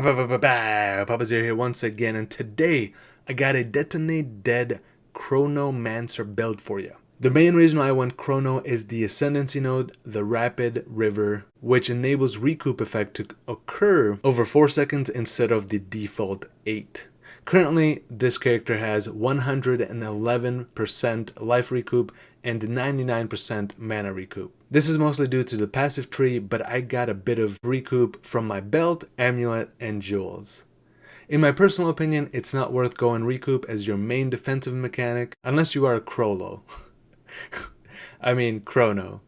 Papazier here once again, and today I got a Detonate Dead Chronomancer build for you. The main reason why I went Chrono is the Ascendancy node, the Rapid River, which enables Recoup effect to occur over 4 seconds instead of the default 8. Currently, this character has 111% life recoup and 99% mana recoup. This is mostly due to the passive tree, but I got a bit of recoup from my belt, amulet, and jewels. In my personal opinion, it's not worth going recoup as your main defensive mechanic, unless you are a Chrono. Chrono.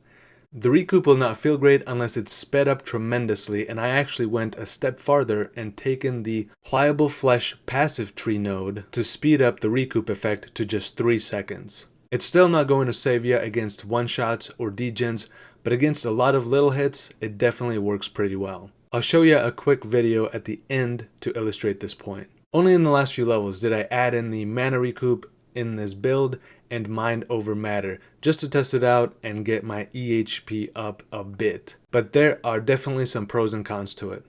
The recoup will not feel great unless it's sped up tremendously, and I actually went a step farther and taken the pliable flesh passive tree node to speed up the recoup effect to just 3 seconds. It's still not going to save you against one-shots or degens, but against a lot of little hits, it definitely works pretty well. I'll show you a quick video at the end to illustrate this point. Only in the last few levels did I add in the mana recoup in this build and mind over matter, just to test it out and get my EHP up a bit. But there are definitely some pros and cons to it.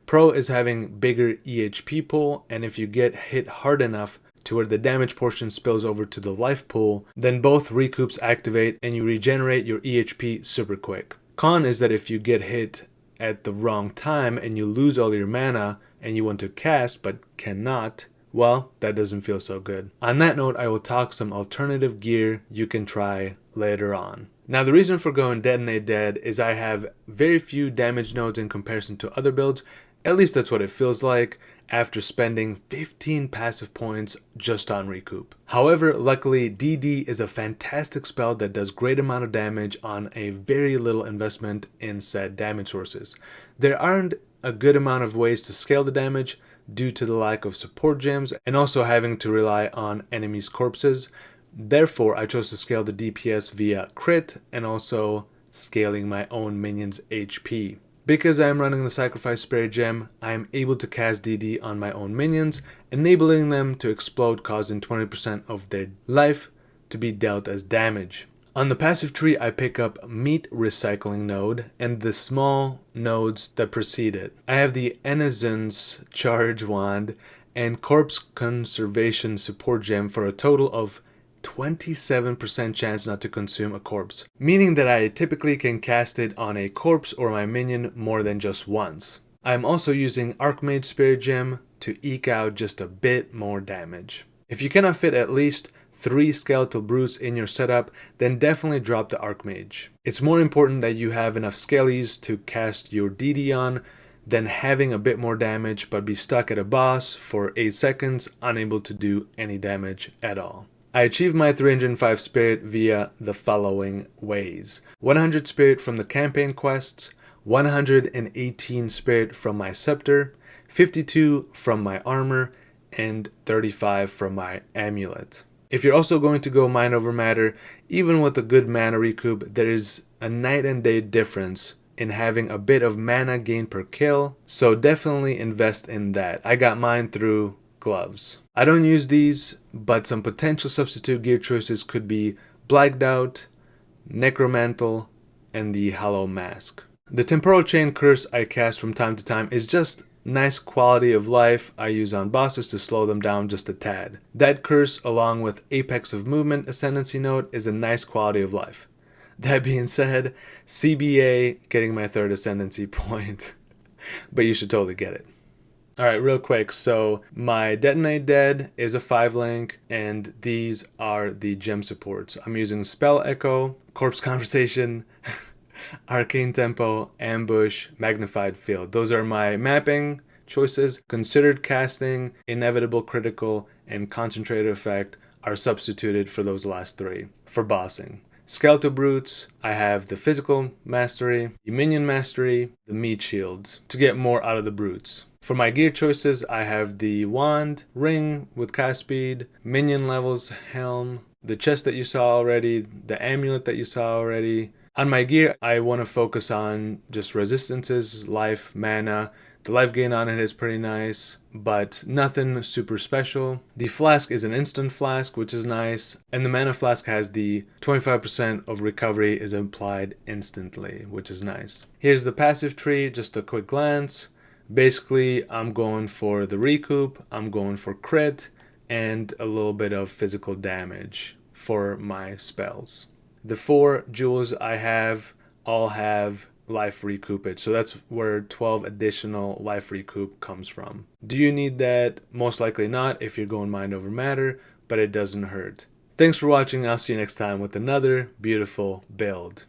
Pro is having bigger EHP pool, and if you get hit hard enough to where the damage portion spills over to the life pool, then both recoups activate and you regenerate your EHP super quick. Con is that if you get hit at the wrong time and you lose all your mana and you want to cast but cannot, well, that doesn't feel so good. On that note, I will talk some alternative gear you can try later on. Now, the reason for going Detonate Dead is I have very few damage nodes in comparison to other builds. At least that's what it feels like after spending 15 passive points just on recoup. However, luckily DD is a fantastic spell that does great amount of damage on a very little investment in said damage sources. There aren't a good amount of ways to scale the damage due to the lack of support gems and also having to rely on enemies' corpses. Therefore, I chose to scale the DPS via crit and also scaling my own minions' HP. Because I am running the Sacrifice Spirit Gem, I am able to cast DD on my own minions, enabling them to explode, causing 20% of their life to be dealt as damage. On the passive tree, I pick up Meat Recycling node and the small nodes that precede it. I have the Enazan's Charge Wand and Corpse Conservation Support Gem for a total of 27% chance not to consume a corpse, meaning that I typically can cast it on a corpse or my minion more than just once. I am also using Archmage Spirit Gem to eke out just a bit more damage. If you cannot fit at least 3 skeletal brutes in your setup, then definitely drop the Archmage. It's more important that you have enough scalies to cast your DD on than having a bit more damage but be stuck at a boss for 8 seconds unable to do any damage at all. I achieved my 305 spirit via the following ways: 100 spirit from the campaign quests, 118 spirit from my scepter, 52 from my armor, and 35 from my amulet. If you're also going to go mind over matter, even with a good mana recoup, there is a night and day difference in having a bit of mana gain per kill, so definitely invest in that. I got mine through gloves. I don't use these, but some potential substitute gear choices could be Blacked Out, Necromantle, and the Hollow Mask. The Temporal Chain Curse I cast from time to time is just nice quality of life I use on bosses to slow them down just a tad. That curse, along with Apex of Movement Ascendancy node, is a nice quality of life. That being said, CBA getting my 3rd Ascendancy point, but you should totally get it. Alright, real quick, so my Detonate Dead is a 5-link, and these are the gem supports. I'm using Spell Echo, Corpse Conversation, Arcane Tempo, Ambush, Magnified Field. Those are my mapping choices. Considered Casting, Inevitable Critical, and Concentrated Effect are substituted for those last 3 for bossing. Skeletal Brutes, I have the Physical Mastery, the Minion Mastery, the Meat Shields to get more out of the Brutes. For my gear choices, I have the Wand, Ring with cast speed, Minion levels, Helm, the chest that you saw already, the amulet that you saw already. On my gear, I want to focus on just resistances, life, mana. The life gain on it is pretty nice, but nothing super special. The flask is an instant flask, which is nice, and the mana flask has the 25% of recovery is applied instantly, which is nice. Here's the passive tree, just a quick glance. Basically, I'm going for the recoup, I'm going for crit, and a little bit of physical damage for my spells. The 4 jewels I have all have life recoupage, so that's where 12 additional life recoup comes from. Do you need that? Most likely not if you're going mind over matter, but it doesn't hurt. Thanks for watching. I'll see you next time with another beautiful build.